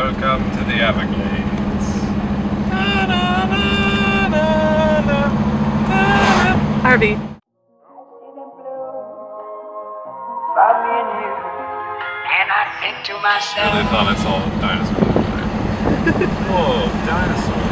Welcome to the Everglades. Harvey. And I think to myself, They thought I saw a dinosaur. Whoa, dinosaur.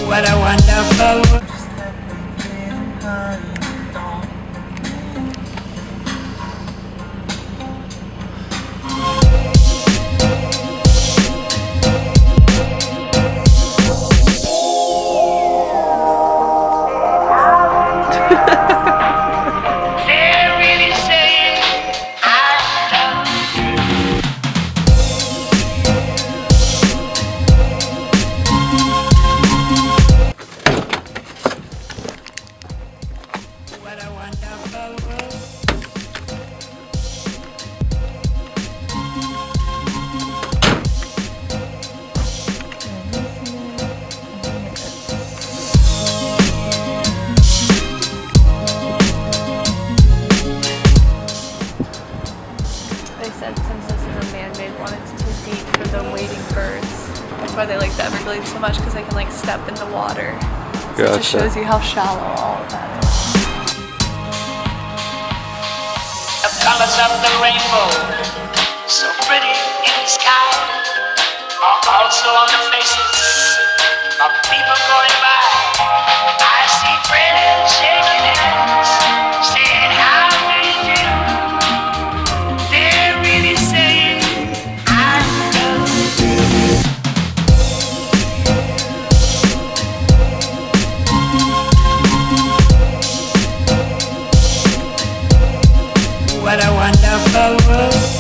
what a wonderful world. They're really saying I love you. What a wonderful world. They said since this is a man-made one, it's too deep for the wading birds. That's why they like the Everglades so much, because they can like step in the water. So it just shows you how shallow all of that is. The colors of the rainbow, so pretty in the sky, are also on the faces of people going by. I see friends shaking hands, saying how do you do. They're really saying I love you. What a wonderful world.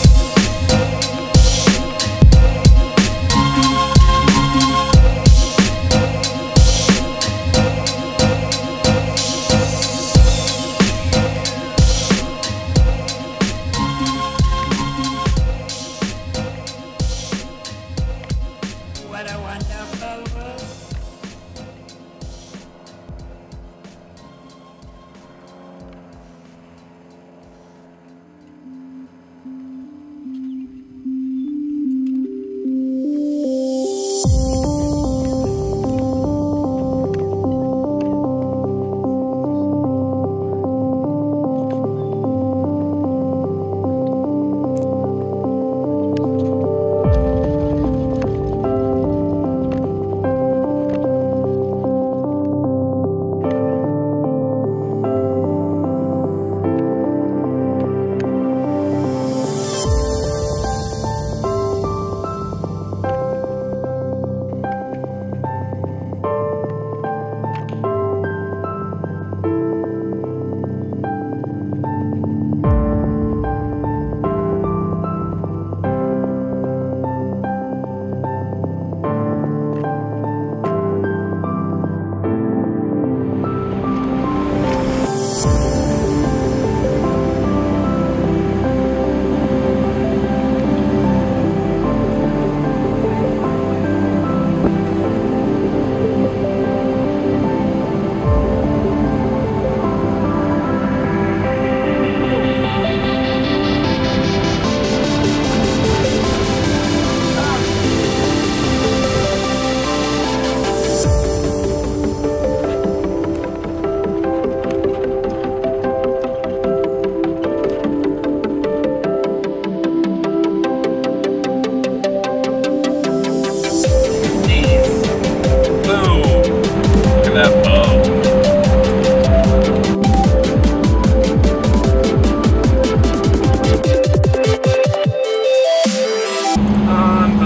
What a wonderful world.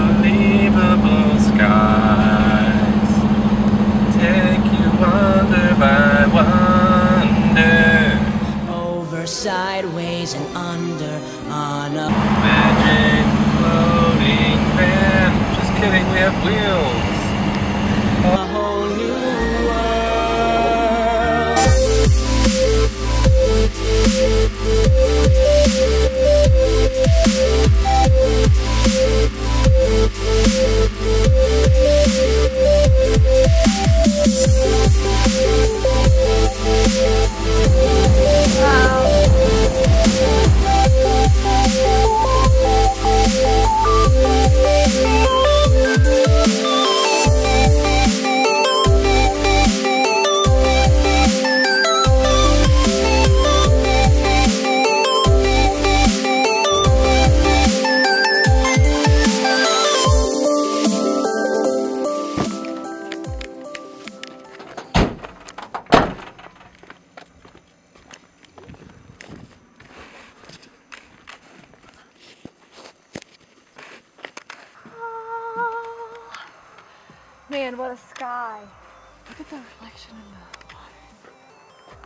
Unbelievable skies take you wonder by wonder. Over, sideways, and under, on a Magic floating van. Just kidding, we have wheels. whole new world. man, what a sky. Look at the reflection in the water.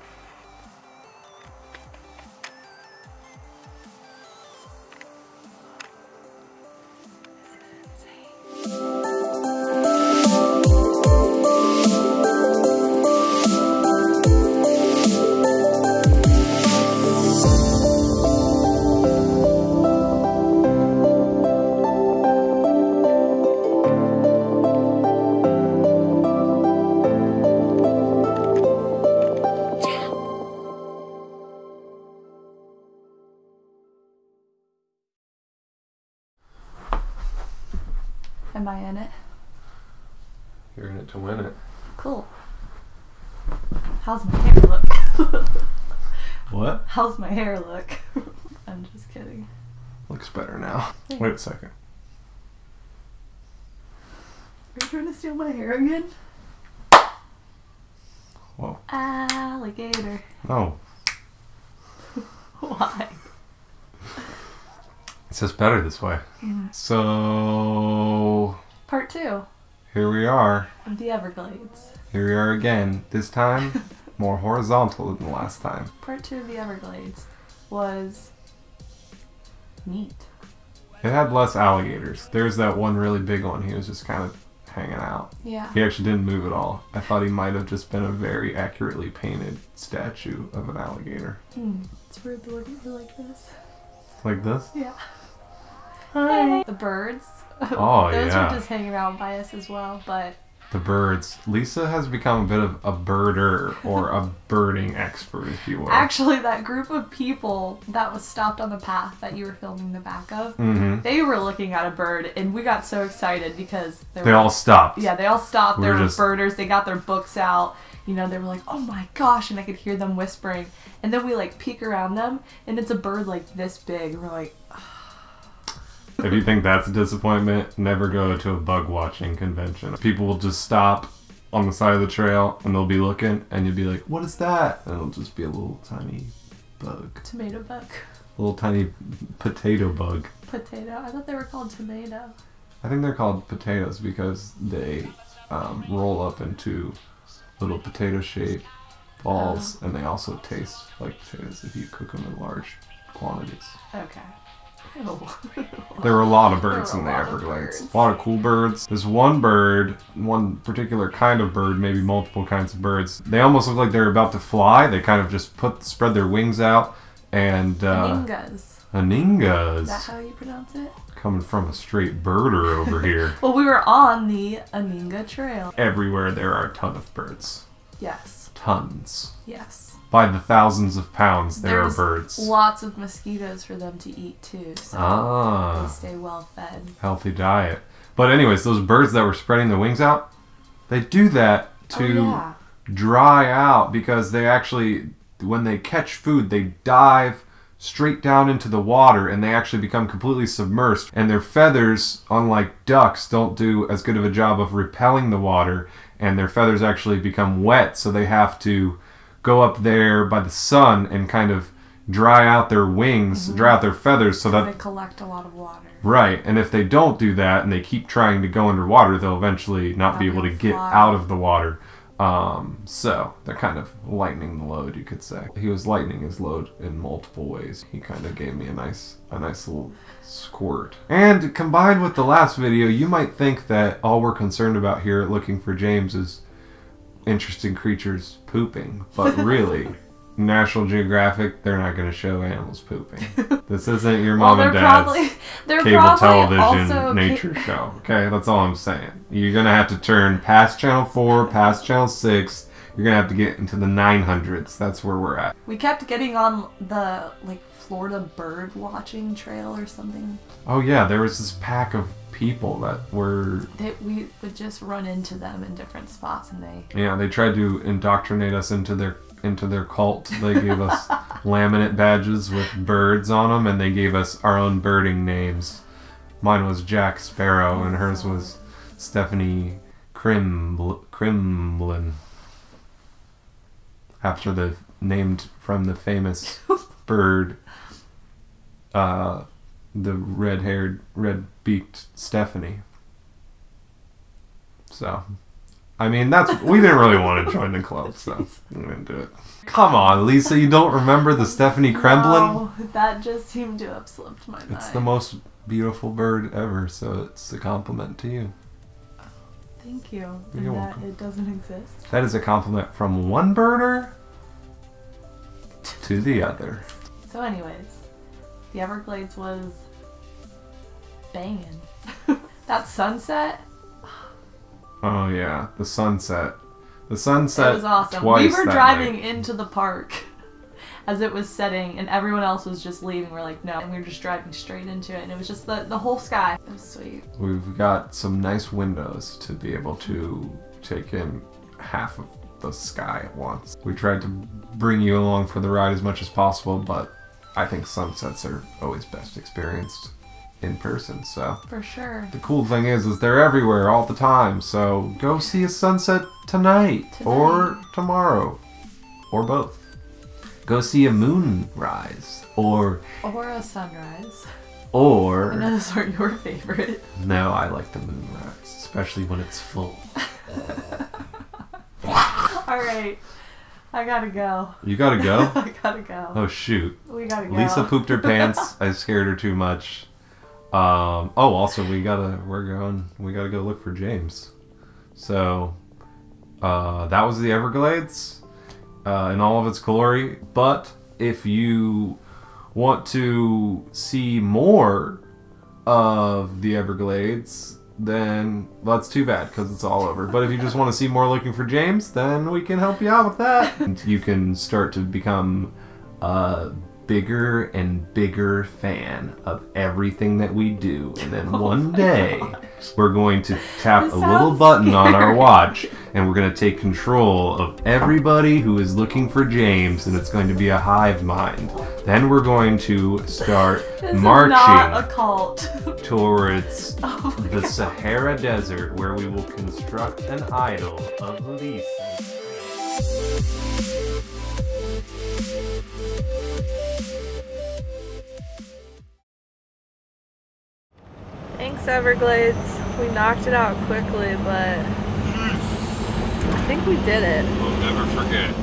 Am I in it? You're in it to win it. Cool. How's my hair look? What? How's my hair look? I'm just kidding. Looks better now. Wait a second. Are you trying to steal my hair again? Whoa. Alligator. No. Why? It's just better this way. So Part 2 here we are. of the Everglades. Here we are again. This time more horizontal than the last time. Part 2 of the Everglades was neat. It had less alligators. There's that one really big one. He was just kind of hanging out. Yeah. He actually didn't move at all. I thought he might have just been a very accurately painted statue of an alligator. It's weird to look at you like this. Like this? Yeah. Hi. The birds. Oh, Those yeah. were just hanging around by us as well, but The birds. Lisa has become a bit of a birder or a birding expert, if you will. actually that group of people that was stopped on the path that you were filming the back of, they were looking at a bird and we got so excited because They all stopped. Yeah, they all stopped. We They were were just- birders. They got their books out. You know, they were like, oh my gosh, and I could hear them whispering. And then we like peek around them and it's a bird like this big. And we're like, If you think that's a disappointment, never go to a bug watching convention. People will just stop on the side of the trail and they'll be looking and you'll be like, what is that? And it'll just be a little tiny bug. tomato bug. A little tiny potato bug. Potato. I thought they were called tomato. I think they're called potatoes because they roll up into little potato shaped balls and they also taste like potatoes if you cook them in large quantities. Okay. Ew. There were a lot of birds There in were the a lot of Everglades. birds. A lot of cool birds. There's one bird, one particular kind of bird, maybe multiple kinds of birds. They almost look like they're about to fly. They kind of just spread their wings out and Aningas. Aningas. Is that how you pronounce it? Coming from a straight birder over here. Well, we were on the Aninga Trail. Everywhere there are a ton of birds. Yes. Tons. Yes. By the thousands of pounds there There's are birds. lots of mosquitoes for them to eat too, so they stay well fed. Healthy diet. But anyways, those birds that were spreading their wings out, they do that to dry out because they actually, when they catch food, they dive straight down into the water and they actually become completely submersed. And their feathers, unlike ducks, don't do as good of a job of repelling the water, and their feathers actually become wet, so they have to go up there by the sun and kind of dry out their wings, dry out their feathers so that They collect a lot of water. right, and if they don't do that and they keep trying to go underwater, they'll eventually not be able to get fly. out of the water. So they're kind of lightening the load, you could say. He was lightening his load in multiple ways. He kind of gave me a nice little squirt. And combined with the last video, you might think that all we're concerned about here at Looking for James is interesting creatures pooping, but really, National Geographic, they're not going to show animals pooping. This isn't your mom and dad's they're cable probably television also nature show. Okay, that's all I'm saying. You're going to have to turn past Channel 4, past Channel 6. You're going to have to get into the 900s. That's where we're at. We kept getting on the like Florida bird watching trail or something. Oh yeah, there was this pack of people that were... We would just run into them in different spots and they tried to indoctrinate us into their cult. They gave us laminate badges with birds on them, and they gave us our own birding names. Mine was Jack Sparrow, and hers was Stephanie Crimblin. After the named from the famous bird, the red-haired, red-beaked Stephanie. So, I mean, we didn't really want to join the club, so we didn't do it. Come on, Lisa, you don't remember the Stephanie Kremlin? No, that just seemed to have slipped my mind. It's the most beautiful bird ever, so it's a compliment to you. Thank you. You're and welcome. that it doesn't exist. That is a compliment from one birder to the other. So anyways, the Everglades was banging. That sunset. Oh yeah, the sunset. The sunset. It was awesome. Twice We were that driving night. into the park as it was setting, and everyone else was just leaving. We're like, no, and we were just driving straight into it, and it was just the whole sky. It was sweet. We've got some nice windows to be able to take in half of the sky at once. We tried to bring you along for the ride as much as possible, but I think sunsets are always best experienced in person, so. For sure. The cool thing is they're everywhere all the time, so go see a sunset tonight. Or tomorrow, or both. Go see a moonrise, or a sunrise. Or... I know those aren't your favorite. No, I like the moonrise, especially when it's full. Alright, I gotta go. You gotta go? I gotta go. Oh shoot. We gotta go. Lisa pooped her pants. I scared her too much. Also we gotta go look for James. So that was the Everglades in all of its glory. But if you want to see more of the Everglades, then well, that's too bad because it's all over. But if you just want to see more looking for James, then we can help you out with that. And you can start to become a bigger and bigger fan of everything that we do. And then one day, we're going to tap a little button on our watch, and we're going to take control of everybody who is looking for James, and it's going to be a hive mind. Then we're going to start marching not a cult. towards the Sahara Desert, where we will construct an idol of Lisa. Thanks, Everglades. We knocked it out quickly, but I think we did it. We'll never forget.